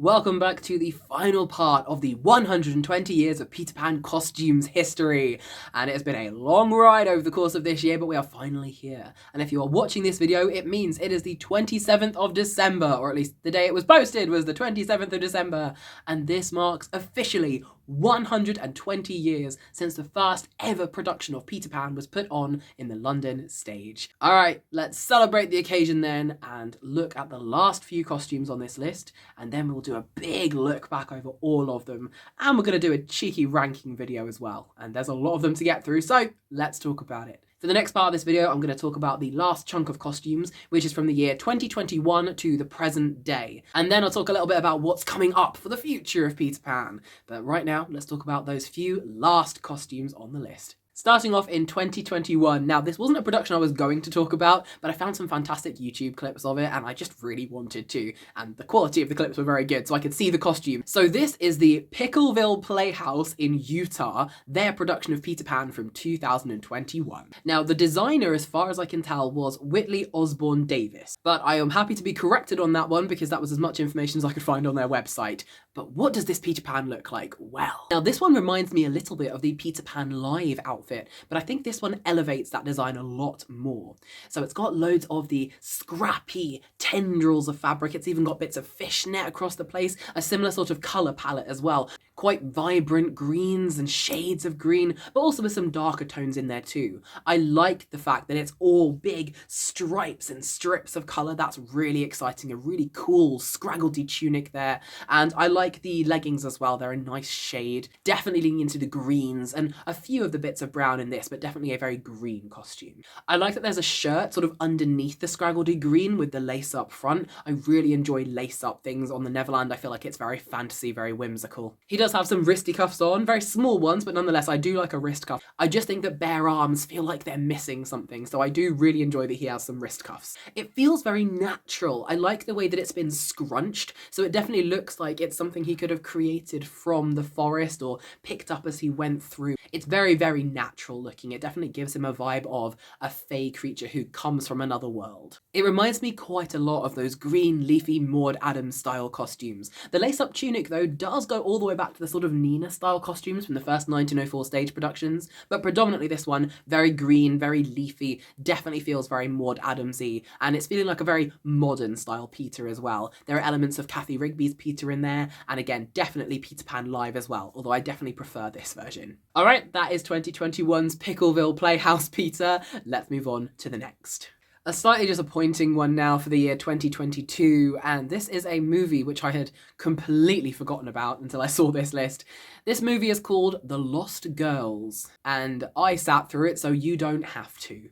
Welcome back to the final part of the 120 years of Peter Pan costumes history. And it has been a long ride over the course of this year, but we are finally here. And if you are watching this video, it means it is the 27th of December, or at least the day it was posted was the 27th of December. And this marks officially 120 years since the first ever production of Peter Pan was put on in the London stage. Alright, let's celebrate the occasion then and look at the last few costumes on this list, and then we'll do a big look back over all of them, and we're going to do a cheeky ranking video as well. And there's a lot of them to get through, so let's talk about it. For the next part of this video, I'm going to talk about the last chunk of costumes, which is from the year 2021 to the present day. And then I'll talk a little bit about what's coming up for the future of Peter Pan. But right now, let's talk about those few last costumes on the list. Starting off in 2021. Now, this wasn't a production I was going to talk about, but I found some fantastic YouTube clips of it, and I just really wanted to. And the quality of the clips were very good, so I could see the costume. So this is the Pickleville Playhouse in Utah, their production of Peter Pan from 2021. Now, the designer, as far as I can tell, was Whitley Osborne Davis. But I am happy to be corrected on that one, because that was as much information as I could find on their website. But what does this Peter Pan look like? Well, now this one reminds me a little bit of the Peter Pan Live outfit, but I think this one elevates that design a lot more. So it's got loads of the scrappy tendrils of fabric. It's even got bits of fishnet across the place, a similar sort of colour palette as well. Quite vibrant greens and shades of green, but also with some darker tones in there too. I like the fact that it's all big stripes and strips of colour. That's really exciting, a really cool scraggledy tunic there. And I like the leggings as well. They're a nice shade, definitely leaning into the greens and a few of the bits of brown in this, but definitely a very green costume. I like that there's a shirt sort of underneath the scraggledy green with the lace up front. I really enjoy lace up things on the Neverland. I feel like it's very fantasy, very whimsical. He does have some wristy cuffs on, very small ones, but nonetheless I do like a wrist cuff. I just think that bare arms feel like they're missing something, so I do really enjoy that he has some wrist cuffs. It feels very natural. I like the way that it's been scrunched, so it definitely looks like it's something he could have created from the forest or picked up as he went through. It's very, very natural looking. It definitely gives him a vibe of a fey creature who comes from another world. It reminds me quite a lot of those green, leafy Maude Adams style costumes. The lace-up tunic, though, does go all the way back to the sort of Nina style costumes from the first 1904 stage productions, but predominantly this one, very green, very leafy, definitely feels very Maude Adams-y, and it's feeling like a very modern style Peter as well. There are elements of Kathy Rigby's Peter in there, and again, definitely Peter Pan Live as well, although I definitely prefer this version. Alright, that is 2021's Pickleville Playhouse Peter. Let's move on to the next. A slightly disappointing one now for the year 2022, and this is a movie which I had completely forgotten about until I saw this list. This movie is called The Lost Girls, and I sat through it so you don't have to.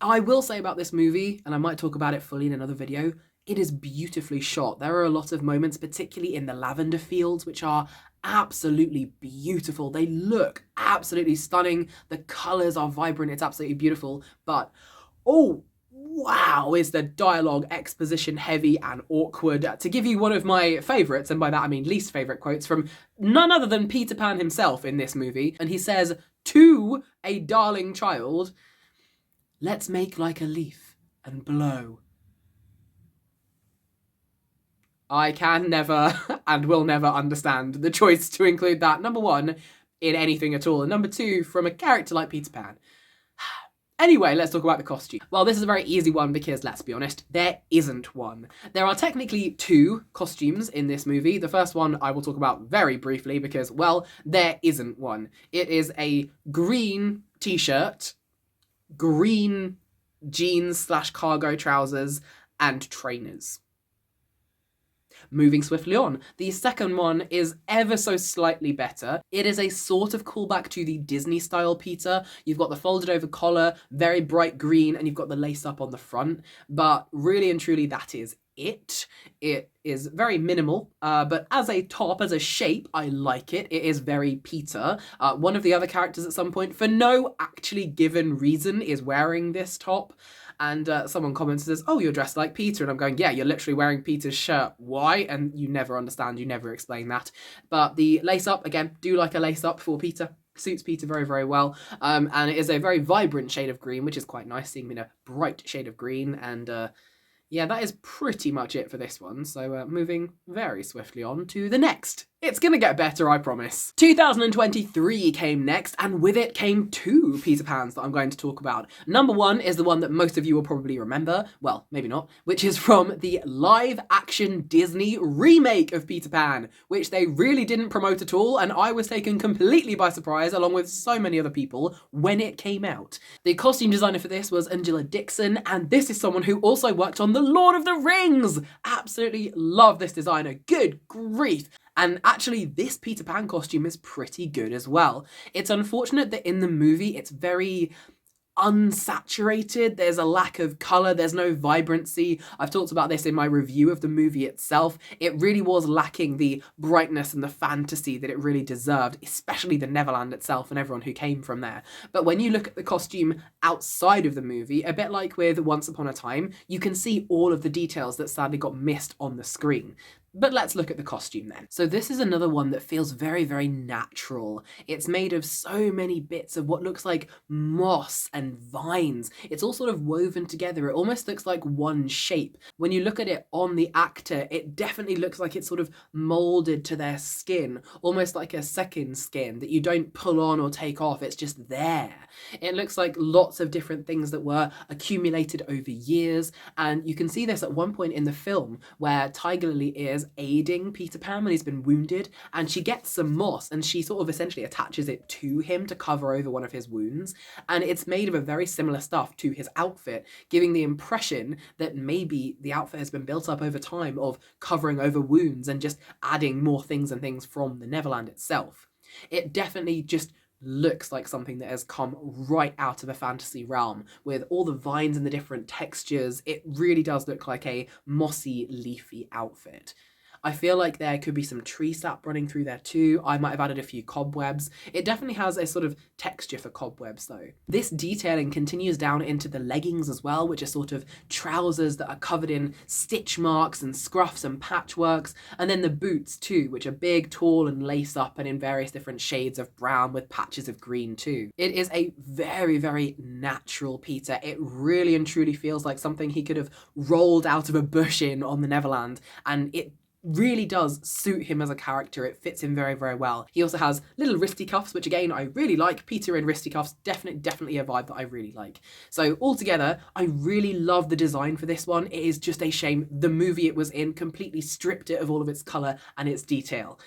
I will say about this movie, and I might talk about it fully in another video, it is beautifully shot. There are a lot of moments, particularly in the lavender fields, which are absolutely beautiful. They look absolutely stunning. The colours are vibrant. It's absolutely beautiful. But, oh, wow, is the dialogue exposition heavy and awkward. To give you one of my favourites, and by that I mean least favourite quotes, from none other than Peter Pan himself in this movie. And he says to a darling child, "Let's make like a leaf and blow." I can never and will never understand the choice to include that, number one, in anything at all, and number two, from a character like Peter Pan. Anyway, let's talk about the costume. Well, this is a very easy one because, let's be honest, there isn't one. There are technically two costumes in this movie. The first one I will talk about very briefly because, well, there isn't one. It is a green t-shirt, green jeans / cargo trousers, and trainers. Moving swiftly on, the second one is ever so slightly better. It is a sort of callback to the Disney style Peter. You've got the folded over collar, very bright green, and you've got the lace up on the front, but really and truly that is it. It is very minimal, but as a top, as a shape, I like it. It is very Peter. One of the other characters at some point, for no actually given reason, is wearing this top. And someone comments and says, "Oh, you're dressed like Peter." And I'm going, yeah, you're literally wearing Peter's shirt. Why? And you never understand. You never explain that. But the lace up, again, do like a lace up for Peter. Suits Peter very, very well. And it is a very vibrant shade of green, which is quite nice, seeing him in a bright shade of green. And Yeah, that is pretty much it for this one, so moving very swiftly on to the next. It's gonna get better, I promise. 2023 came next, and with it came two Peter Pans that I'm going to talk about. Number one is the one that most of you will probably remember, well, maybe not, which is from the live-action Disney remake of Peter Pan, which they really didn't promote at all, and I was taken completely by surprise, along with so many other people, when it came out. The costume designer for this was Angela Dixon, and this is someone who also worked on The Lord of the Rings! Absolutely love this designer, good grief! And actually, this Peter Pan costume is pretty good as well. It's unfortunate that in the movie, it's very unsaturated. There's a lack of colour, there's no vibrancy. I've talked about this in my review of the movie itself. It really was lacking the brightness and the fantasy that it really deserved, especially the Neverland itself and everyone who came from there. But when you look at the costume outside of the movie, a bit like with Once Upon a Time, you can see all of the details that sadly got missed on the screen. But let's look at the costume then. So this is another one that feels very, very natural. It's made of so many bits of what looks like moss and vines. It's all sort of woven together. It almost looks like one shape. When you look at it on the actor, it definitely looks like it's sort of molded to their skin, almost like a second skin that you don't pull on or take off. It's just there. It looks like lots of different things that were accumulated over years. And you can see this at one point in the film where Tiger Lily is aiding Peter Pan when he's been wounded, and she gets some moss and she sort of essentially attaches it to him to cover over one of his wounds, and it's made of a very similar stuff to his outfit, giving the impression that maybe the outfit has been built up over time of covering over wounds and just adding more things and things from the Neverland itself. It definitely just looks like something that has come right out of a fantasy realm with all the vines and the different textures. It really does look like a mossy, leafy outfit. I feel like there could be some tree sap running through there too. I might have added a few cobwebs. It definitely has a sort of texture for cobwebs though. This detailing continues down into the leggings as well, which are sort of trousers that are covered in stitch marks and scruffs and patchworks. And then the boots too, which are big, tall and lace up and in various different shades of brown with patches of green too. It is a very, very natural Peter. It really and truly feels like something he could have rolled out of a bush in on the Neverland, and it really does suit him as a character. It fits him very, very well. He also has little wristy cuffs, which again, I really like. Peter in wristy cuffs, definitely a vibe that I really like. So altogether, I really love the design for this one. It is just a shame the movie it was in completely stripped it of all of its colour and its detail.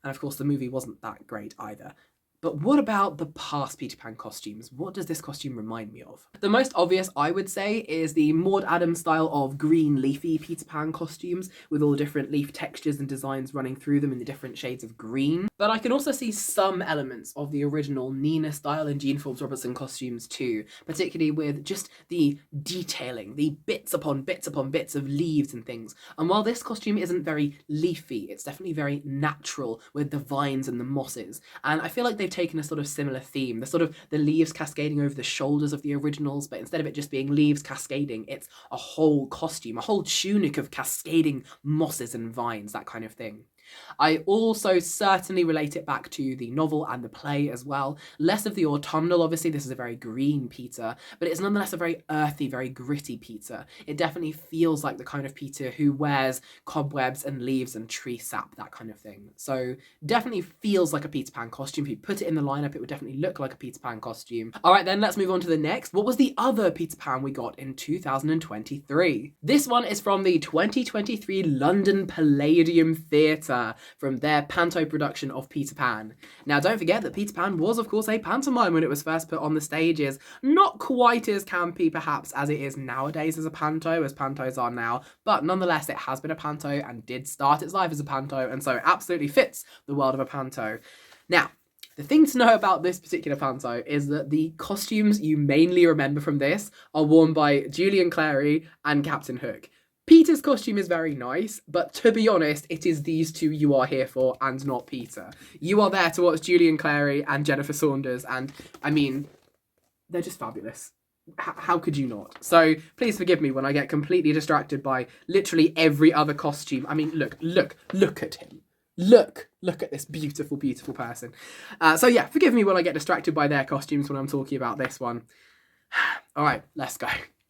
And of course, the movie wasn't that great either. But what about the past Peter Pan costumes? What does this costume remind me of? The most obvious, I would say, is the Maude Adams style of green leafy Peter Pan costumes with all different leaf textures and designs running through them in the different shades of green. But I can also see some elements of the original Nina style and Jean Forbes Robertson costumes too, particularly with just the detailing, the bits upon bits upon bits of leaves and things. And while this costume isn't very leafy, it's definitely very natural with the vines and the mosses. And I feel like they've taken a sort of similar theme, the leaves cascading over the shoulders of the originals, but instead of it just being leaves cascading, it's a whole costume, a whole tunic of cascading mosses and vines, that kind of thing. I also certainly relate it back to the novel and the play as well. Less of the autumnal, obviously, this is a very green Peter, but it's nonetheless a very earthy, very gritty Peter. It definitely feels like the kind of Peter who wears cobwebs and leaves and tree sap, that kind of thing. So definitely feels like a Peter Pan costume. If you put it in the lineup, it would definitely look like a Peter Pan costume. All right, then let's move on to the next. What was the other Peter Pan we got in 2023? This one is from the 2023 London Palladium Theatre, from their panto production of Peter Pan. Now, don't forget that Peter Pan was, of course, a pantomime when it was first put on the stages. Not quite as campy, perhaps, as it is nowadays as a panto, as pantos are now, but nonetheless, it has been a panto and did start its life as a panto, and so it absolutely fits the world of a panto. Now, the thing to know about this particular panto is that the costumes you mainly remember from this are worn by Julian Clary and Captain Hook. Peter's costume is very nice, but to be honest, it is these two you are here for and not Peter. You are there to watch Julian Clary and Jennifer Saunders, and I mean, they're just fabulous. How could you not? So please forgive me when I get completely distracted by literally every other costume. I mean, look at him. Look at this beautiful, beautiful person. So yeah, forgive me when I get distracted by their costumes when I'm talking about this one. All right, let's go.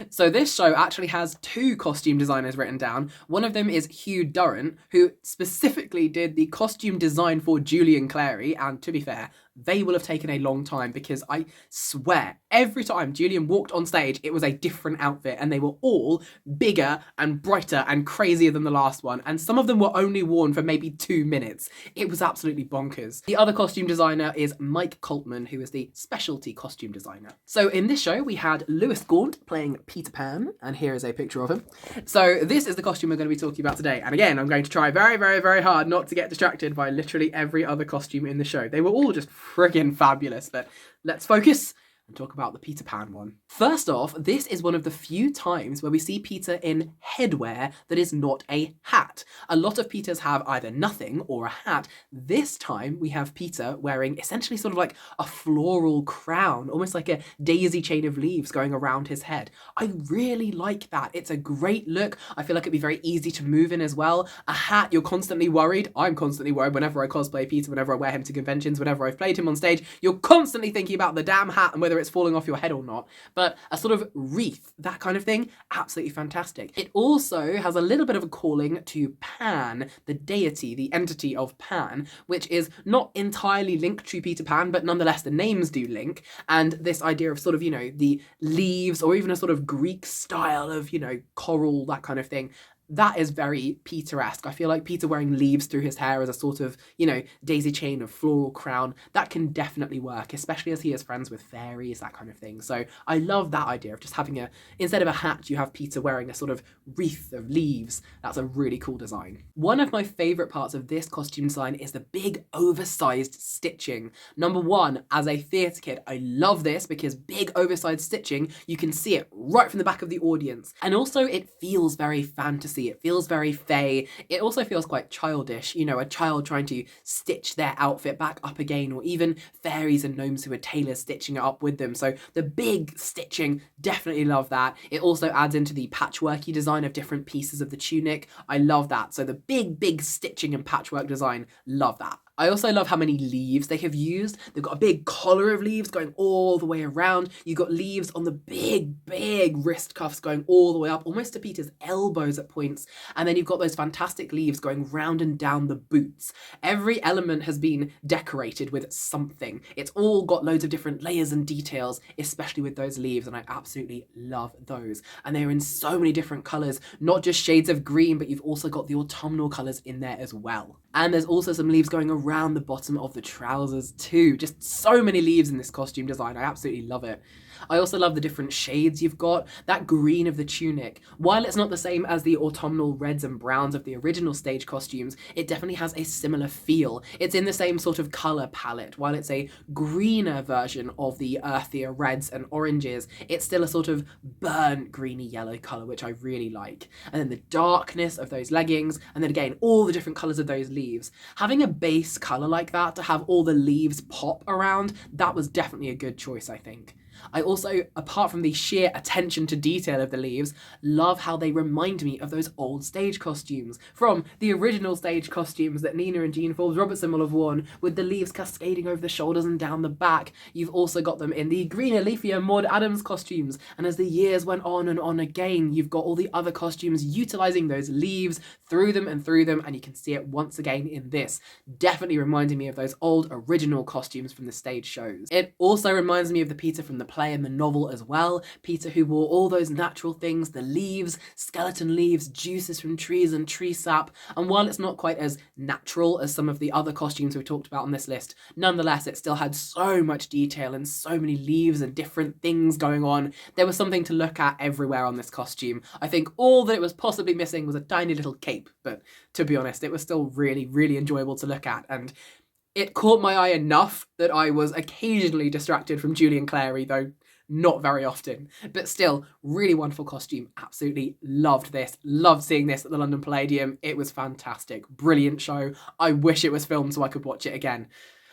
So this show actually has two costume designers written down. One of them is Hugh Durrant, who specifically did the costume design for Julian Clary, and to be fair, they will have taken a long time because I swear every time Julian walked on stage, it was a different outfit and they were all bigger and brighter and crazier than the last one. And some of them were only worn for maybe 2 minutes. It was absolutely bonkers. The other costume designer is Mike Coltman, who is the specialty costume designer. So in this show, we had Lewis Gaunt playing Peter Pan, and here is a picture of him. So this is the costume we're going to be talking about today. And again, I'm going to try very, very, very hard not to get distracted by literally every other costume in the show. They were all just friggin' fabulous, but let's focus and talk about the Peter Pan one. First off, this is one of the few times where we see Peter in headwear that is not a hat. A lot of Peters have either nothing or a hat. This time we have Peter wearing essentially sort of like a floral crown, almost like a daisy chain of leaves going around his head. I really like that. It's a great look. I feel like it'd be very easy to move in as well. A hat, you're constantly worried. I'm constantly worried whenever I cosplay Peter, whenever I wear him to conventions, whenever I've played him on stage. You're constantly thinking about the damn hat and whether it's falling off your head or not, but a sort of wreath, that kind of thing, absolutely fantastic. It also has a little bit of a calling to Pan, the deity, the entity of Pan, which is not entirely linked to Peter Pan, but nonetheless the names do link, and this idea of sort of, you know, the leaves, or even a sort of Greek style of, you know, coral, that kind of thing. That is very Peter-esque. I feel like Peter wearing leaves through his hair as a sort of, you know, daisy chain of floral crown, that can definitely work, especially as he is friends with fairies, that kind of thing. So I love that idea of just having instead of a hat, you have Peter wearing a sort of wreath of leaves. That's a really cool design. One of my favourite parts of this costume design is the big oversized stitching. Number one, as a theatre kid, I love this because big oversized stitching, you can see it right from the back of the audience. And also it feels very fantasy. It feels very fey. It also feels quite childish, you know, a child trying to stitch their outfit back up again, or even fairies and gnomes who are tailors stitching it up with them. So the big stitching, definitely love that. It also adds into the patchworky design of different pieces of the tunic. I love that. So the big stitching and patchwork design, love that. I also love how many leaves they have used. They've got a big collar of leaves going all the way around. You've got leaves on the big wrist cuffs going all the way up, almost to Peter's elbows at points. And then you've got those fantastic leaves going round and down the boots. Every element has been decorated with something. It's all got loads of different layers and details, especially with those leaves, and I absolutely love those. And they're in so many different colours, not just shades of green, but you've also got the autumnal colours in there as well. And there's also some leaves going around the bottom of the trousers too. Just so many leaves in this costume design. I absolutely love it. I also love the different shades you've got. That green of the tunic, while it's not the same as the autumnal reds and browns of the original stage costumes, it definitely has a similar feel. It's in the same sort of colour palette. While it's a greener version of the earthier reds and oranges, it's still a sort of burnt greeny yellow colour, which I really like. And then the darkness of those leggings, and then again, all the different colours of those leaves. Having a base colour like that to have all the leaves pop around, that was definitely a good choice, I think. I also, apart from the sheer attention to detail of the leaves, love how they remind me of those old stage costumes from the original stage costumes that Nina and Jean Forbes Robertson will have worn, with the leaves cascading over the shoulders and down the back. You've also got them in the greener, leafier Maude Adams costumes, and as the years went on and on again, you've got all the other costumes utilising those leaves through them, and you can see it once again in this. Definitely reminding me of those old original costumes from the stage shows. It also reminds me of the Peter from the play and the novel as well. Peter who wore all those natural things, the leaves, skeleton leaves, juices from trees and tree sap, and while it's not quite as natural as some of the other costumes we talked about on this list, nonetheless it still had so much detail and so many leaves and different things going on. There was something to look at everywhere on this costume. I think all that it was possibly missing was a tiny little cape, but to be honest, it was still really, really enjoyable to look at, and it caught my eye enough that I was occasionally distracted from Julian Clary, though not very often. But still, really wonderful costume. Absolutely loved this. Loved seeing this at the London Palladium. It was fantastic. Brilliant show. I wish it was filmed so I could watch it again.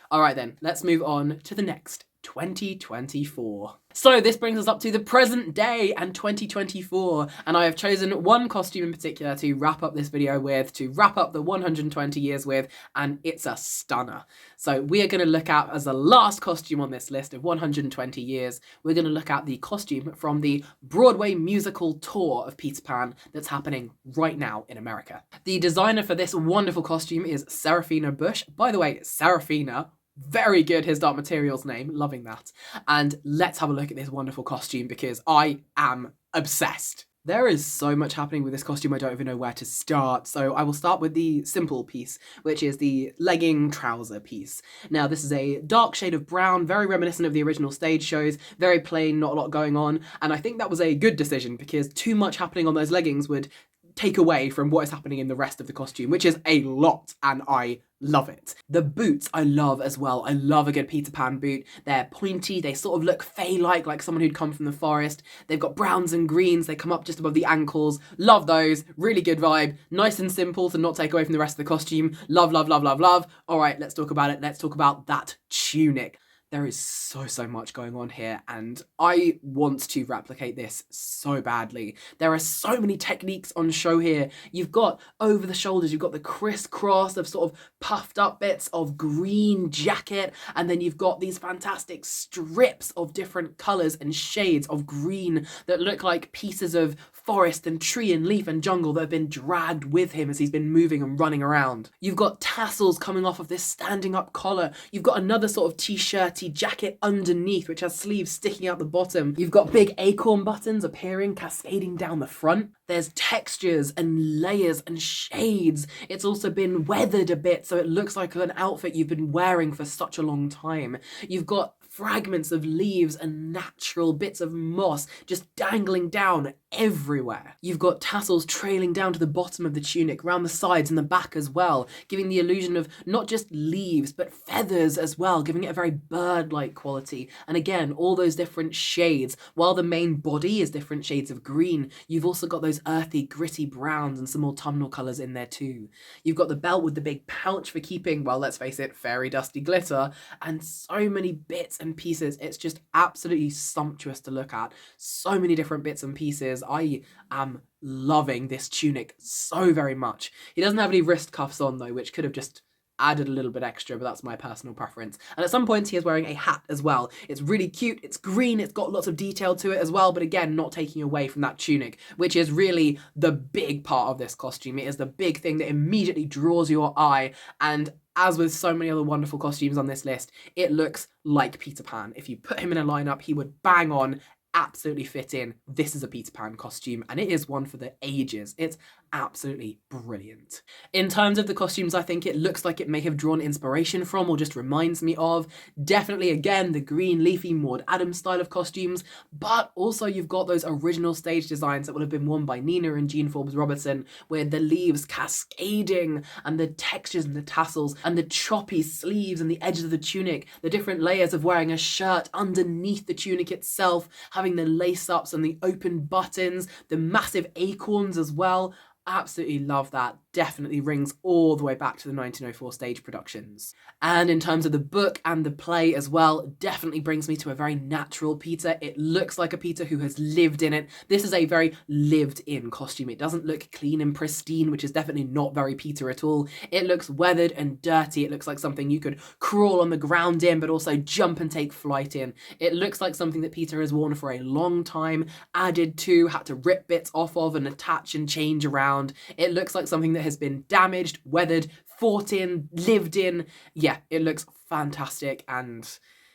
All right then, let's move on to the next 2024. So this brings us up to the present day and 2024, and I have chosen one costume in particular to wrap up this video with, to wrap up the 120 years with, and it's a stunner. So we are going to look at, as the last costume on this list of 120 years, we're going to look at the costume from the Broadway musical tour of Peter Pan that's happening right now in America. The designer for this wonderful costume is Serafina Bush. By the way, Serafina, very good His Dark Materials name, loving that. And let's have a look at this wonderful costume because I am obsessed. There is so much happening with this costume, I don't even know where to start. So I will start with the simple piece, which is the legging trouser piece. Now this is a dark shade of brown, very reminiscent of the original stage shows, very plain, not a lot going on. And I think that was a good decision because too much happening on those leggings would take away from what is happening in the rest of the costume, which is a lot, and I love it. The boots I love as well. I love a good Peter Pan boot. They're pointy, they sort of look fey-like someone who'd come from the forest. They've got browns and greens, they come up just above the ankles. Love those, really good vibe. Nice and simple to not take away from the rest of the costume. Love, love, love, love, love. All right, let's talk about it. Let's talk about that tunic. There is so much going on here, and I want to replicate this so badly. There are so many techniques on show here. You've got over the shoulders, you've got the crisscross of sort of puffed up bits of green jacket, and then you've got these fantastic strips of different colours and shades of green that look like pieces of forest and tree and leaf and jungle that have been dragged with him as he's been moving and running around. You've got tassels coming off of this standing up collar. You've got another sort of t-shirty jacket underneath which has sleeves sticking out the bottom. You've got big acorn buttons appearing, cascading down the front. There's textures and layers and shades. It's also been weathered a bit so it looks like an outfit you've been wearing for such a long time. You've got fragments of leaves and natural bits of moss just dangling down everywhere. You've got tassels trailing down to the bottom of the tunic, round the sides and the back as well, giving the illusion of not just leaves but feathers as well, giving it a very bird-like quality. And again, all those different shades. While the main body is different shades of green, you've also got those earthy, gritty browns and some autumnal colours in there too. You've got the belt with the big pouch for keeping, well, let's face it, fairy dusty glitter, and so many bits and pieces. It's just absolutely sumptuous to look at. So many different bits and pieces. I am loving this tunic so very much. He doesn't have any wrist cuffs on though, which could have just added a little bit extra, but that's my personal preference. And at some points he is wearing a hat as well. It's really cute, it's green, it's got lots of detail to it as well, but again, not taking away from that tunic, which is really the big part of this costume. It is the big thing that immediately draws your eye, and as with so many other wonderful costumes on this list, it looks like Peter Pan. If you put him in a lineup, he would bang on, absolutely fit in. This is a Peter Pan costume, and it is one for the ages. It's absolutely brilliant. In terms of the costumes, I think it looks like it may have drawn inspiration from or just reminds me of. Definitely, again, the green leafy Maude Adams style of costumes, but also you've got those original stage designs that would have been worn by Nina and Jean Forbes Robertson, with the leaves cascading and the textures and the tassels and the choppy sleeves and the edges of the tunic, the different layers of wearing a shirt underneath the tunic itself, having the lace-ups and the open buttons, the massive acorns as well. Absolutely love that. Definitely rings all the way back to the 1904 stage productions. And in terms of the book and the play as well, definitely brings me to a very natural Peter. It looks like a Peter who has lived in it. This is a very lived-in costume. It doesn't look clean and pristine, which is definitely not very Peter at all. It looks weathered and dirty. It looks like something you could crawl on the ground in, but also jump and take flight in. It looks like something that Peter has worn for a long time, added to, had to rip bits off of and attach and change around. It looks like something that has been damaged, weathered, fought in, lived in. Yeah, it looks fantastic, and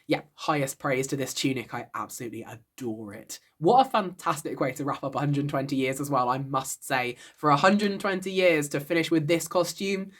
yeah, highest praise to this tunic. I absolutely adore it. What a fantastic way to wrap up 120 years as well, I must say. For 120 years to finish with this costume,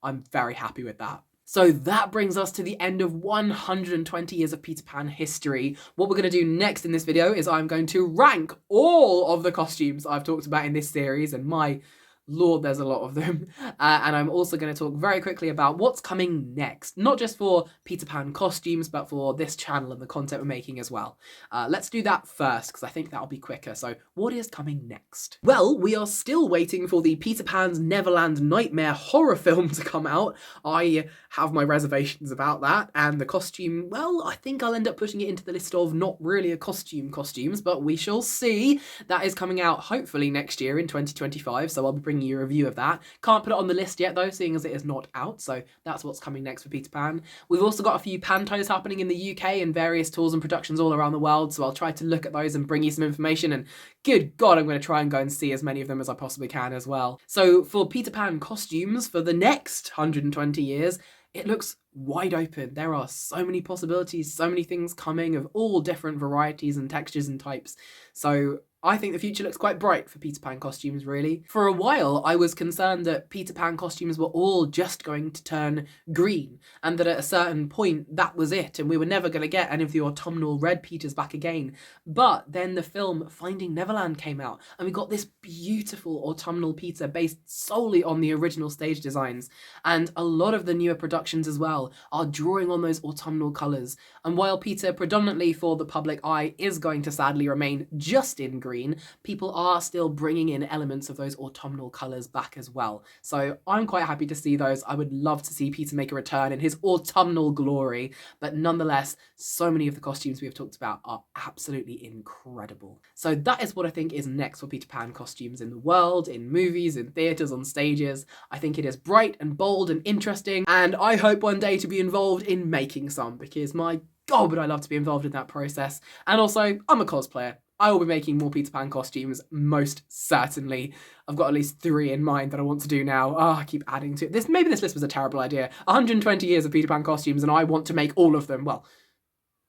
I'm very happy with that. So that brings us to the end of 120 years of Peter Pan history. What we're going to do next in this video is I'm going to rank all of the costumes I've talked about in this series, and my Lord, there's a lot of them. And I'm also going to talk very quickly about what's coming next, not just for Peter Pan costumes, but for this channel and the content we're making as well. Let's do that first, because I think that'll be quicker. So what is coming next? Well, we are still waiting for the Peter Pan's Neverland Nightmare horror film to come out. I have my reservations about that, and the costume, well, I think I'll end up putting it into the list of not really a costumes, but we shall see. That is coming out hopefully next year in 2025, so I'll be bringing you a review of that. Can't put it on the list yet though, seeing as it is not out, so that's what's coming next for Peter Pan. We've also got a few pantos happening in the UK and various tours and productions all around the world, so I'll try to look at those and bring you some information, and good God, I'm going to try and go and see as many of them as I possibly can as well. So for Peter Pan costumes for the next 120 years, it looks wide open. There are so many possibilities, so many things coming of all different varieties and textures and types. So I think the future looks quite bright for Peter Pan costumes, really. For a while, I was concerned that Peter Pan costumes were all just going to turn green, and that at a certain point, that was it, and we were never going to get any of the autumnal red Peters back again. But then the film Finding Neverland came out, and we got this beautiful autumnal Peter based solely on the original stage designs, and a lot of the newer productions as well are drawing on those autumnal colours. And while Peter, predominantly for the public eye, is going to sadly remain just in green, people are still bringing in elements of those autumnal colours back as well. So I'm quite happy to see those. I would love to see Peter make a return in his autumnal glory, but nonetheless, so many of the costumes we have talked about are absolutely incredible. So that is what I think is next for Peter Pan costumes in the world, in movies, in theatres, on stages. I think it is bright and bold and interesting, and I hope one day to be involved in making some, because my God, would I love to be involved in that process. And also, I'm a cosplayer. I will be making more Peter Pan costumes, most certainly. I've got at least 3 in mind that I want to do now. I keep adding to it. Maybe this list was a terrible idea. 120 years of Peter Pan costumes, and I want to make all of them. Well,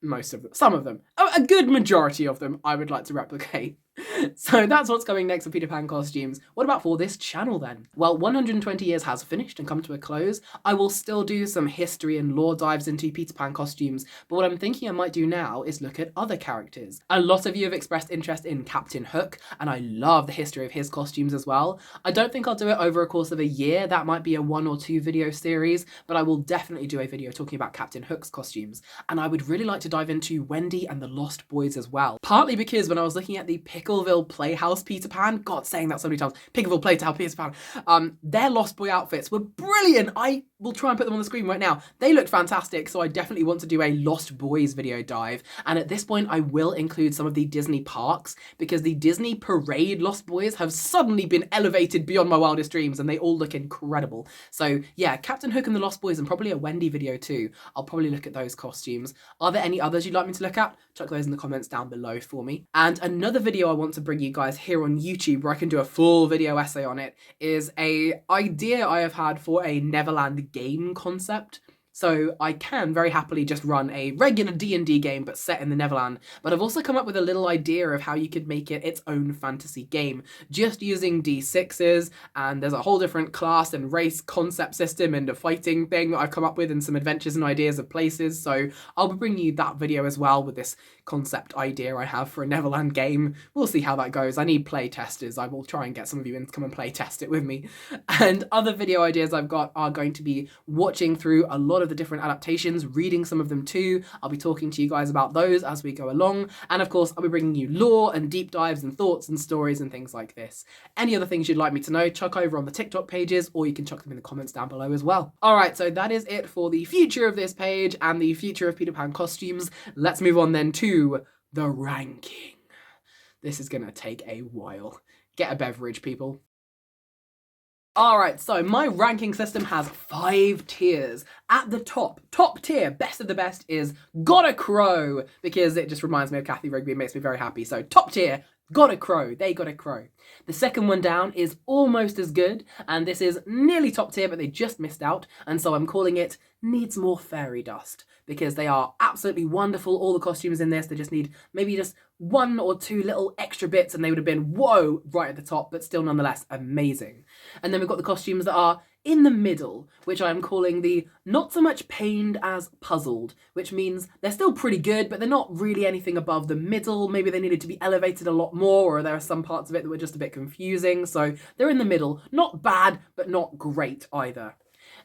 most of them. Some of them. A good majority of them I would like to replicate. So that's what's coming next for Peter Pan costumes. What about for this channel then? Well, 120 years has finished and come to a close. I will still do some history and lore dives into Peter Pan costumes, but what I'm thinking I might do now is look at other characters. A lot of you have expressed interest in Captain Hook, and I love the history of his costumes as well. I don't think I'll do it over a course of a year. That might be a 1 or 2 video series, but I will definitely do a video talking about Captain Hook's costumes. And I would really like to dive into Wendy and the Lost Boys as well. Partly because when I was looking at the Pickleville Playhouse Peter Pan, God, saying that so many times, Pickleville Playhouse Peter Pan, their Lost Boy outfits were brilliant. I will try and put them on the screen right now. They looked fantastic, so I definitely want to do a Lost Boys video dive. And at this point, I will include some of the Disney parks, because the Disney Parade Lost Boys have suddenly been elevated beyond my wildest dreams, and they all look incredible. So yeah, Captain Hook and the Lost Boys, and probably a Wendy video too. I'll probably look at those costumes. Are there any others you'd like me to look at? Chuck those in the comments down below for me. And another video I want to bring you guys here on YouTube, where I can do a full video essay on it, is a idea I have had for a Neverland game concept. So I can very happily just run a regular D&D game but set in the Neverland, but I've also come up with a little idea of how you could make it its own fantasy game, just using D6s, and there's a whole different class and race concept system and a fighting thing that I've come up with, and some adventures and ideas of places. So I'll be bringing you that video as well with this concept idea I have for a Neverland game. We'll see how that goes. I need play testers. I will try and get some of you in to come and play test it with me. And other video ideas I've got are going to be watching through a lot of the different adaptations, reading some of them too. I'll be talking to you guys about those as we go along, and of course I'll be bringing you lore and deep dives and thoughts and stories and things like this. Any other things you'd like me to know, chuck over on the TikTok pages, or you can chuck them in the comments down below as well. Alright, so that is it for the future of this page and the future of Peter Pan costumes. Let's move on then to the ranking. This is gonna take a while. Get a beverage, people. Alright, so my ranking system has 5 tiers. At the top tier, best of the best, is Got a Crow, because it just reminds me of Kathy Rigby and makes me very happy. So top tier, Got a Crow, they got a crow. The second one down is almost as good, and this is nearly top tier, but they just missed out, and so I'm calling it Needs More Fairy Dust, because they are absolutely wonderful. All the costumes in this, they just need maybe just 1 or 2 little extra bits, and they would have been, whoa, right at the top, but still nonetheless amazing. And then we've got the costumes that are in the middle, which I'm calling the not so much pained as puzzled, which means they're still pretty good, but they're not really anything above the middle. Maybe they needed to be elevated a lot more, or there are some parts of it that were just a bit confusing. So they're in the middle, not bad, but not great either.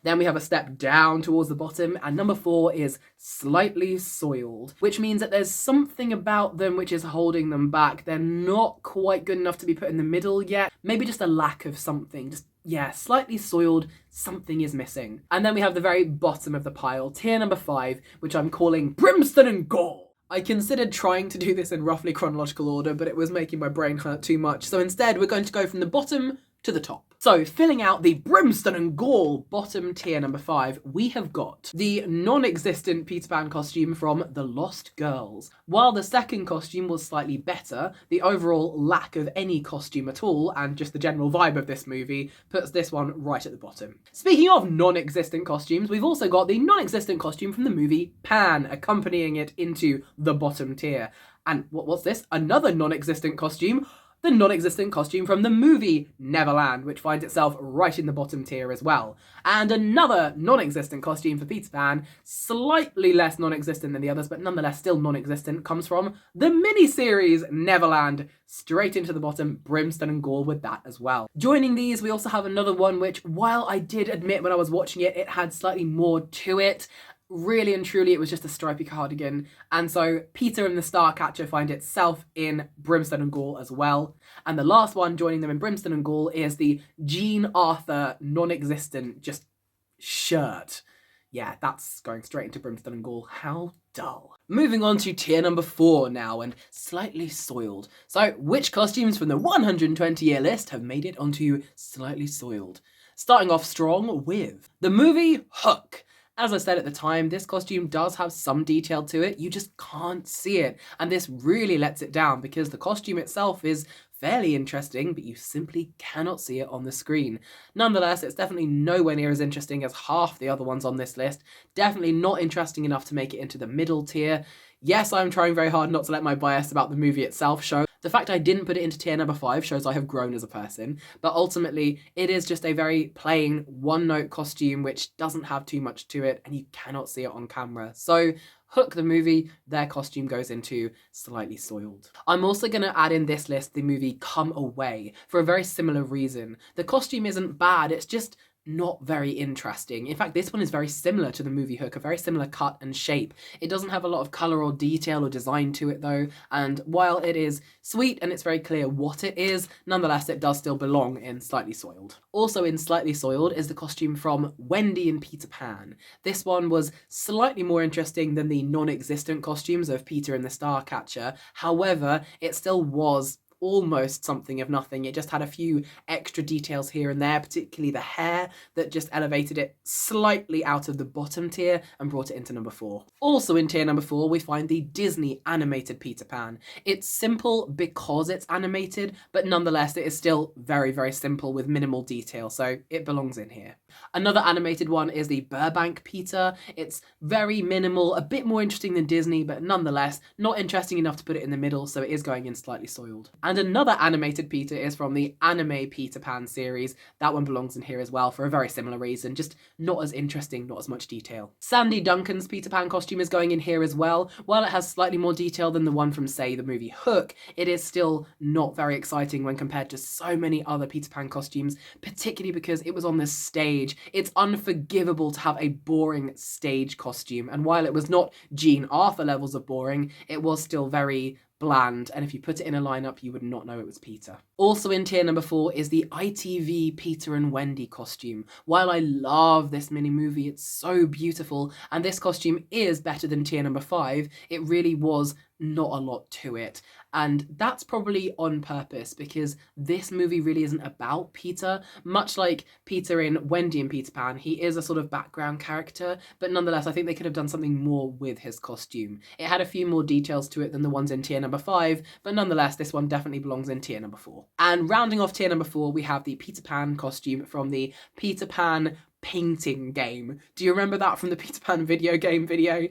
Then we have a step down towards the bottom, and number 4 is slightly soiled, which means that there's something about them which is holding them back. They're not quite good enough to be put in the middle yet. Maybe just a lack of something. Just, yeah, slightly soiled, something is missing. And then we have the very bottom of the pile, tier number 5, which I'm calling Brimstone and Gall. I considered trying to do this in roughly chronological order, but it was making my brain hurt too much. So instead, we're going to go from the bottom to the top. So, filling out the Brimstone and Gall bottom tier number 5, we have got the non-existent Peter Pan costume from The Lost Girls. While the second costume was slightly better, the overall lack of any costume at all, and just the general vibe of this movie, puts this one right at the bottom. Speaking of non-existent costumes, we've also got the non-existent costume from the movie Pan, accompanying it into the bottom tier. And what's this? Another non-existent costume? The non-existent costume from the movie Neverland, which finds itself right in the bottom tier as well. And another non-existent costume for Peter Pan, slightly less non-existent than the others, but nonetheless still non-existent, comes from the miniseries Neverland, straight into the bottom, Brimstone and Gall with that as well. Joining these, we also have another one which, while I did admit when I was watching it, it had slightly more to it, really and truly, it was just a stripy cardigan. And so Peter and the Starcatcher find itself in Brimstone and Gall as well. And the last one joining them in Brimstone and Gall is the Jean Arthur non-existent just shirt. Yeah, that's going straight into Brimstone and Gall. How dull. Moving on to tier number 4 now, and slightly soiled. So which costumes from the 120-year list have made it onto slightly soiled? Starting off strong with the movie Hook. As I said at the time, this costume does have some detail to it, you just can't see it, and this really lets it down because the costume itself is fairly interesting, but you simply cannot see it on the screen. Nonetheless, it's definitely nowhere near as interesting as half the other ones on this list, definitely not interesting enough to make it into the middle tier. Yes, I'm trying very hard not to let my bias about the movie itself show. The fact I didn't put it into tier number 5 shows I have grown as a person, but ultimately it is just a very plain one-note costume which doesn't have too much to it and you cannot see it on camera. So Hook the movie, their costume goes into slightly soiled. I'm also going to add in this list the movie Come Away for a very similar reason. The costume isn't bad, it's just not very interesting. In fact, this one is very similar to the movie Hook, a very similar cut and shape. It doesn't have a lot of colour or detail or design to it though, and while it is sweet and it's very clear what it is, nonetheless it does still belong in Slightly Soiled. Also in Slightly Soiled is the costume from Wendy and Peter Pan. This one was slightly more interesting than the non-existent costumes of Peter and the Starcatcher, however, it still was almost something of nothing. It just had a few extra details here and there, particularly the hair, that just elevated it slightly out of the bottom tier and brought it into number 4. Also in tier number 4, we find the Disney animated Peter Pan. It's simple because it's animated, but nonetheless it is still very, very simple with minimal detail, so it belongs in here. Another animated one is the Burbank Peter. It's very minimal, a bit more interesting than Disney, but nonetheless not interesting enough to put it in the middle, so it is going in Slightly Soiled. And another animated Peter is from the anime Peter Pan series. That one belongs in here as well for a very similar reason, just not as interesting, not as much detail. Sandy Duncan's Peter Pan costume is going in here as well. While it has slightly more detail than the one from, say, the movie Hook, it is still not very exciting when compared to so many other Peter Pan costumes, particularly because it was on the stage. It's unforgivable to have a boring stage costume, and while it was not Jean Arthur levels of boring, it was still very bland, and if you put it in a lineup, you would not know it was Peter. Also in tier number 4 is the ITV Peter and Wendy costume. While I love this mini movie, it's so beautiful, and this costume is better than tier number 5, it really was not a lot to it. And that's probably on purpose because this movie really isn't about Peter. Much like Peter in Wendy and Peter Pan, he is a sort of background character, but nonetheless, I think they could have done something more with his costume. It had a few more details to it than the ones in tier number 5, but nonetheless, this one definitely belongs in tier number 4. And rounding off tier number 4, we have the Peter Pan costume from the Peter Pan painting game. Do you remember that from the Peter Pan video game video?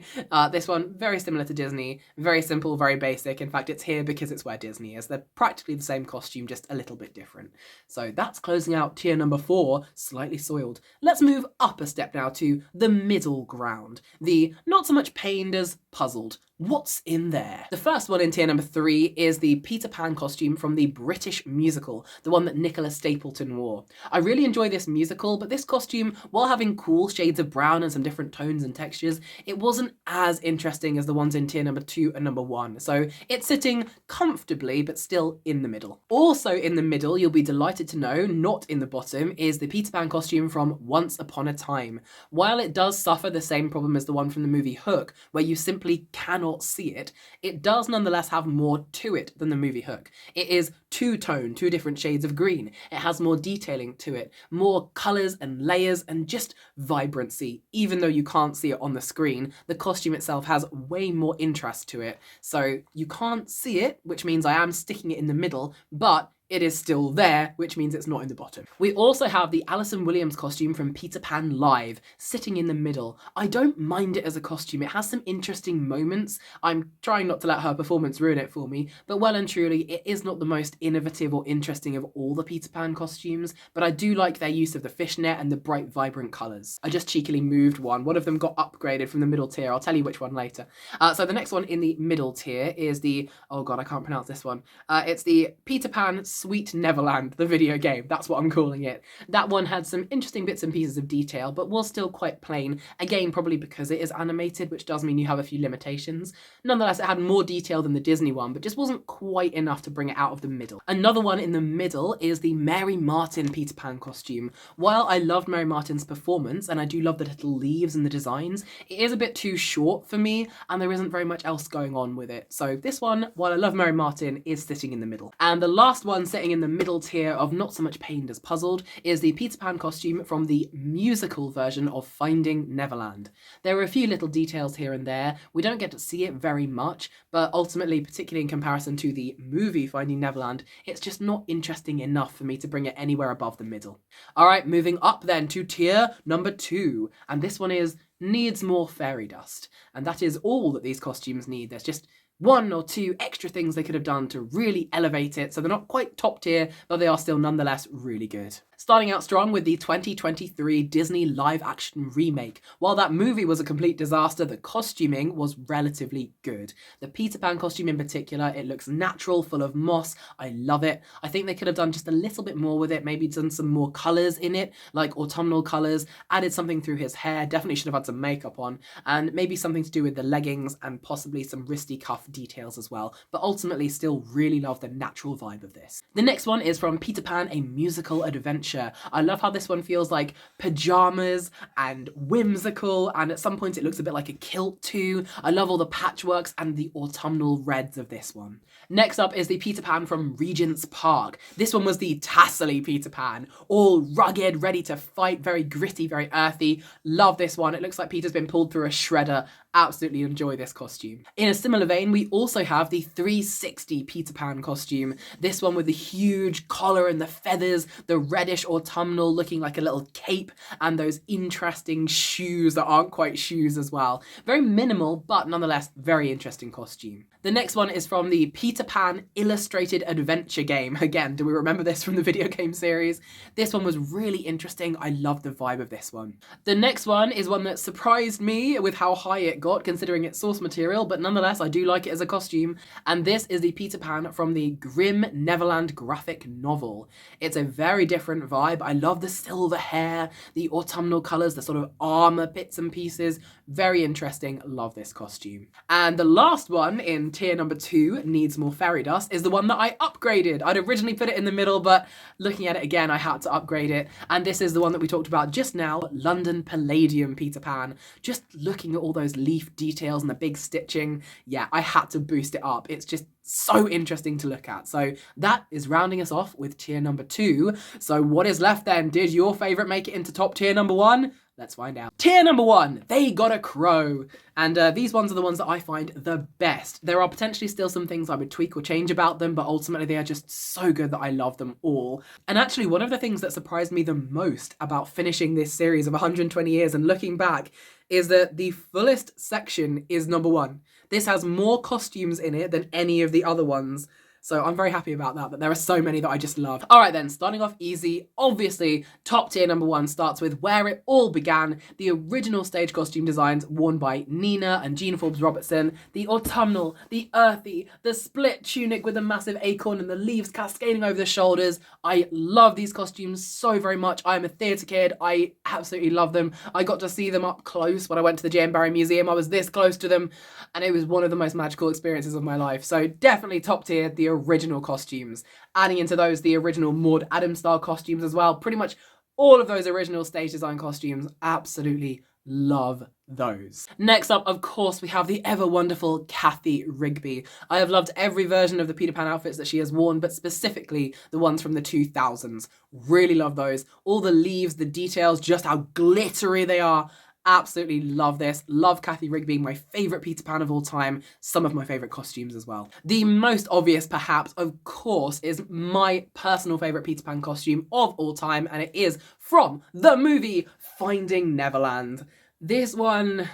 This one, very similar to Disney, very simple, very basic. In fact, it's here because it's where Disney is. They're practically the same costume, just a little bit different. So that's closing out tier number 4, slightly soiled. Let's move up a step now to the middle ground, the not so much pained as puzzled. What's in there? The first one in tier number 3 is the Peter Pan costume from the British musical, the one that Nicholas Stapleton wore. I really enjoy this musical, but this costume, while having cool shades of brown and some different tones and textures, it wasn't as interesting as the ones in tier number 2 and number 1, so it's sitting comfortably but still in the middle. Also in the middle, you'll be delighted to know, not in the bottom, is the Peter Pan costume from Once Upon a Time. While it does suffer the same problem as the one from the movie Hook, where you simply cannot see it, it does nonetheless have more to it than the movie Hook. It is two-tone, 2 different shades of green. It has more detailing to it, more colours and layers and just vibrancy. Even though you can't see it on the screen, the costume itself has way more interest to it. So you can't see it, which means I am sticking it in the middle, but it is still there, which means it's not in the bottom. We also have the Alison Williams costume from Peter Pan Live, sitting in the middle. I don't mind it as a costume. It has some interesting moments. I'm trying not to let her performance ruin it for me, but well and truly, it is not the most innovative or interesting of all the Peter Pan costumes, but I do like their use of the fishnet and the bright, vibrant colours. I just cheekily moved one. One of them got upgraded from the middle tier. I'll tell you which one later. So the next one in the middle tier is the, oh god, I can't pronounce this one. It's the Peter Pan Sweet Neverland, the video game. That's what I'm calling it. That one had some interesting bits and pieces of detail, but was still quite plain. Again, probably because it is animated, which does mean you have a few limitations. Nonetheless, it had more detail than the Disney one, but just wasn't quite enough to bring it out of the middle. Another one in the middle is the Mary Martin Peter Pan costume. While I loved Mary Martin's performance, and I do love the little leaves and the designs, it is a bit too short for me, and there isn't very much else going on with it. So this one, while I love Mary Martin, is sitting in the middle. And the last one sitting in the middle tier of not so much pained as puzzled is the Peter Pan costume from the musical version of Finding Neverland. There are a few little details here and there. We don't get to see it very much, but ultimately, particularly in comparison to the movie Finding Neverland, it's just not interesting enough for me to bring it anywhere above the middle. All right, moving up then to tier number 2, and this one is needs more fairy dust, and that is all that these costumes need. There's just 1 or 2 extra things they could have done to really elevate it, so they're not quite top tier, but they are still nonetheless really good. Starting out strong with the 2023 Disney live-action remake. While that movie was a complete disaster, the costuming was relatively good. The Peter Pan costume in particular, it looks natural, full of moss. I love it. I think they could have done just a little bit more with it, maybe done some more colours in it, like autumnal colours, added something through his hair, definitely should have had some makeup on, and maybe something to do with the leggings and possibly some wristy cuff details as well, but ultimately still really love the natural vibe of this. The next one is from Peter Pan, A Musical Adventure. I love how this one feels like pajamas and whimsical, and at some points it looks a bit like a kilt too. I love all the patchworks and the autumnal reds of this one. Next up is the Peter Pan from Regent's Park. This one was the tassely Peter Pan, all rugged, ready to fight, very gritty, very earthy. Love this one. It looks like Peter's been pulled through a shredder. Absolutely enjoy this costume. In a similar vein, we also have the 360 Peter Pan costume. This one with the huge collar and the feathers, the reddish autumnal looking like a little cape, and those interesting shoes that aren't quite shoes as well. Very minimal, but nonetheless very interesting costume. The next one is from the Peter Pan Illustrated Adventure game. Again, do we remember this from the video game series? This one was really interesting. I love the vibe of this one. The next one is one that surprised me with how high it got considering its source material, but nonetheless I do like it as a costume, and this is the Peter Pan from the Grim Neverland graphic novel. It's a very different vibe. I love the silver hair, the autumnal colours, the sort of armour bits and pieces. Very interesting. Love this costume. And the last one in tier number 2, needs more fairy dust, is the one that I upgraded. I'd originally put it in the middle, but looking at it again, I had to upgrade it. And this is the one that we talked about just now, London Palladium Peter Pan. Just looking at all those leaf details and the big stitching, yeah, I had to boost it up. It's just so interesting to look at. So that is rounding us off with tier number 2. So what is left then? Did your favourite make it into top tier number 1? Let's find out. Tier number 1, They Got a Crow. And these ones are the ones that I find the best. There are potentially still some things I would tweak or change about them, but ultimately they are just so good that I love them all. And actually, one of the things that surprised me the most about finishing this series of 120 years and looking back is that the fullest section is number 1. This has more costumes in it than any of the other ones. So I'm very happy about that, but there are so many that I just love. All right then, starting off easy, obviously, top tier number 1 starts with where it all began, the original stage costume designs worn by Nina and Jean Forbes Robertson, the autumnal, the earthy, the split tunic with a massive acorn and the leaves cascading over the shoulders. I love these costumes so very much. I am a theatre kid. I absolutely love them. I got to see them up close when I went to the J.M. Barrie Museum. I was this close to them, and it was one of the most magical experiences of my life. So definitely top tier, the original costumes. Adding into those the original Maude Adams style costumes as well. Pretty much all of those original stage design costumes. Absolutely love those. Next up, of course, we have the ever wonderful Cathy Rigby. I have loved every version of the Peter Pan outfits that she has worn, but specifically the ones from the 2000s. Really love those. All the leaves, the details, just how glittery they are. Absolutely love this. Love Cathy Rigby, my favourite Peter Pan of all time. Some of my favourite costumes as well. The most obvious, perhaps, of course, is my personal favourite Peter Pan costume of all time, and it is from the movie Finding Neverland. This one,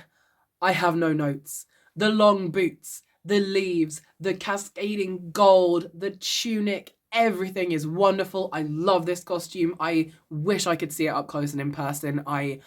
I have no notes. The long boots, the leaves, the cascading gold, the tunic, everything is wonderful. I love this costume. I wish I could see it up close and in person. I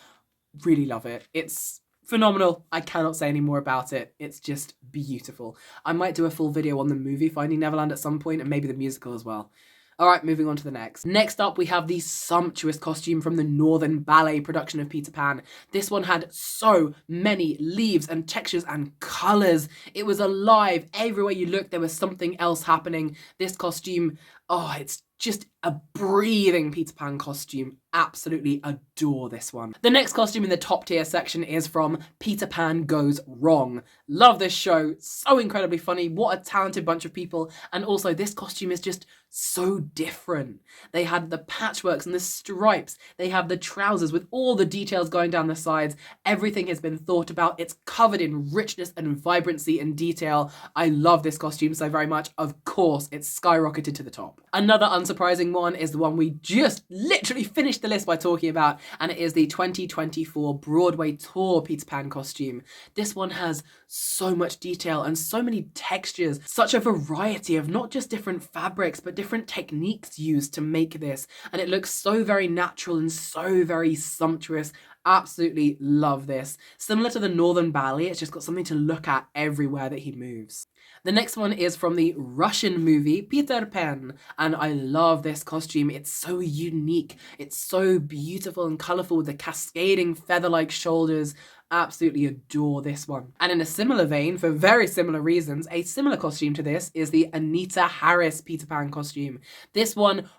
really love it. It's phenomenal. I cannot say any more about it. It's just beautiful. I might do a full video on the movie Finding Neverland at some point, and maybe the musical as well. All right, moving on to the next. Next up, we have the sumptuous costume from the Northern Ballet production of Peter Pan. This one had so many leaves and textures and colours. It was alive. Everywhere you looked, there was something else happening. This costume, oh, it's just a breathing Peter Pan costume. Absolutely adore this one. The next costume in the top tier section is from Peter Pan Goes Wrong. Love this show. So incredibly funny. What a talented bunch of people. And also this costume is just so different. They had the patchworks and the stripes. They have the trousers with all the details going down the sides. Everything has been thought about. It's covered in richness and vibrancy and detail. I love this costume so very much. Of course, it's skyrocketed to the top. Another unsurprising one is the one we just literally finished the list by talking about, and it is the 2024 Broadway Tour Peter Pan costume. This one has so much detail and so many textures, such a variety of not just different fabrics, but different techniques used to make this, and it looks so very natural and so very sumptuous. Absolutely love this. Similar to the Northern Ballet, it's just got something to look at everywhere that he moves. The next one is from the Russian movie Peter Pan, and I love this costume. It's so unique. It's so beautiful and colourful with the cascading feather-like shoulders. Absolutely adore this one. And in a similar vein, for very similar reasons, a similar costume to this is the Anita Harris Peter Pan costume. This one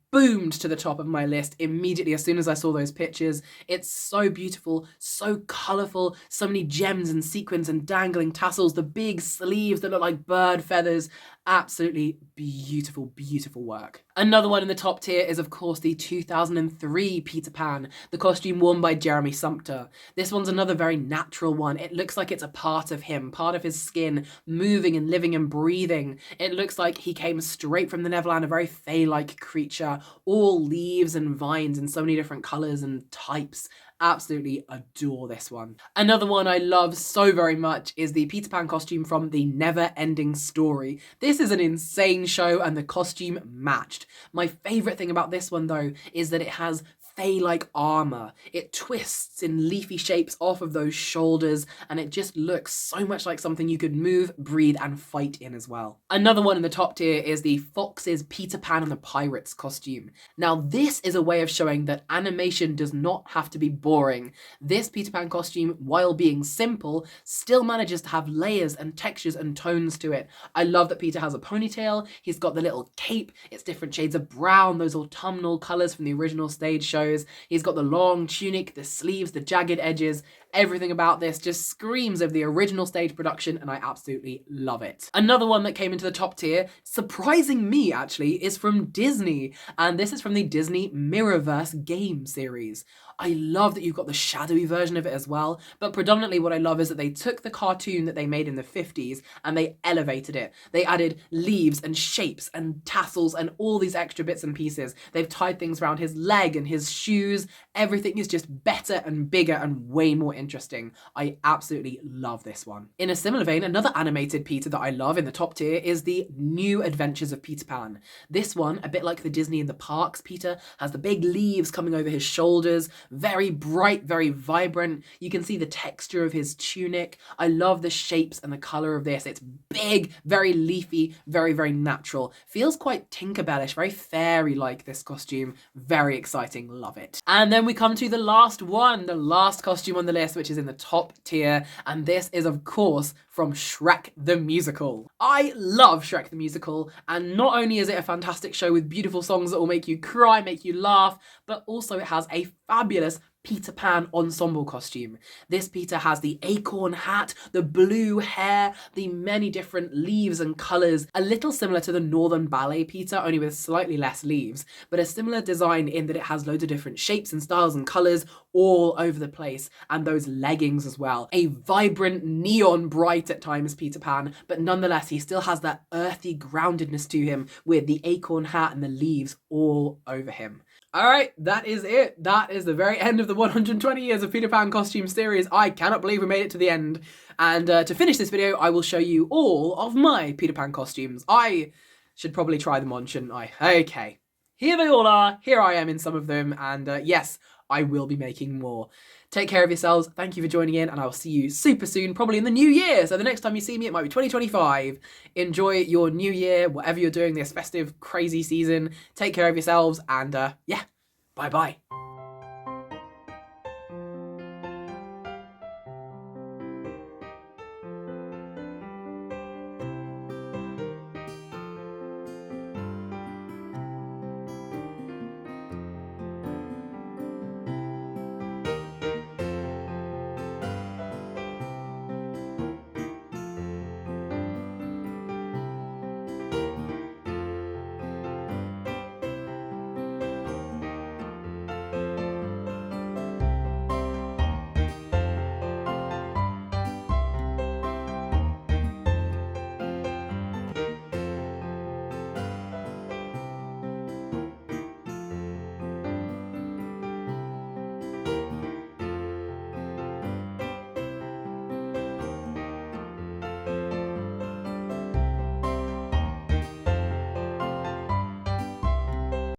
boomed to the top of my list immediately as soon as I saw those pictures. It's so beautiful, so colourful, so many gems and sequins and dangling tassels, the big sleeves that look like bird feathers. Absolutely beautiful, beautiful work. Another one in the top tier is, of course, the 2003 Peter Pan, the costume worn by Jeremy Sumpter. This one's another very natural one. It looks like it's a part of him, part of his skin, moving and living and breathing. It looks like he came straight from the Neverland, a very fae-like creature, all leaves and vines in so many different colours and types. Absolutely adore this one. Another one I love so very much is the Peter Pan costume from The Never-Ending Story. This is an insane show and the costume matched. My favourite thing about this one though is that it has fae-like armour. It twists in leafy shapes off of those shoulders, and it just looks so much like something you could move, breathe, and fight in as well. Another one in the top tier is the Fox's Peter Pan and the Pirates costume. Now, this is a way of showing that animation does not have to be boring. This Peter Pan costume, while being simple, still manages to have layers and textures and tones to it. I love that Peter has a ponytail, he's got the little cape, it's different shades of brown, those autumnal colours from the original stage show. He's got the long tunic, the sleeves, the jagged edges. Everything about this just screams of the original stage production, and I absolutely love it. Another one that came into the top tier, surprising me actually, is from Disney, and this is from the Disney Mirrorverse game series. I love that you've got the shadowy version of it as well, but predominantly what I love is that they took the cartoon that they made in the 50s and they elevated it. They added leaves and shapes and tassels and all these extra bits and pieces. They've tied things around his leg and his shoes. Everything is just better and bigger and way more interesting. I absolutely love this one. In a similar vein, another animated Peter that I love in the top tier is the New Adventures of Peter Pan. This one, a bit like the Disney in the Parks Peter, has the big leaves coming over his shoulders, very bright, very vibrant. You can see the texture of his tunic. I love the shapes and the colour of this. It's big, very leafy, very, very natural. Feels quite Tinkerbellish, very fairy-like, this costume. Very exciting, love it. And then we come to the last one, the last costume on the list, which is in the top tier, and this is of course from Shrek the Musical. I love Shrek the Musical, and not only is it a fantastic show with beautiful songs that will make you cry, make you laugh, but also it has a fabulous Peter Pan ensemble costume. This Peter has the acorn hat, the blue hair, the many different leaves and colours, a little similar to the Northern Ballet Peter, only with slightly less leaves, but a similar design in that it has loads of different shapes and styles and colours all over the place, and those leggings as well. A vibrant, neon bright at times Peter Pan, but nonetheless he still has that earthy groundedness to him with the acorn hat and the leaves all over him. Alright, that is it. That is the very end of the 120 years of Peter Pan costume series. I cannot believe we made it to the end. And to finish this video, I will show you all of my Peter Pan costumes. I should probably try them on, shouldn't I? Okay, here they all are. Here I am in some of them. And yes, I will be making more. Take care of yourselves. Thank you for joining in, and I will see you super soon, probably in the new year. So the next time you see me, it might be 2025. Enjoy your new year, whatever you're doing this festive, crazy season. Take care of yourselves, and yeah, bye-bye.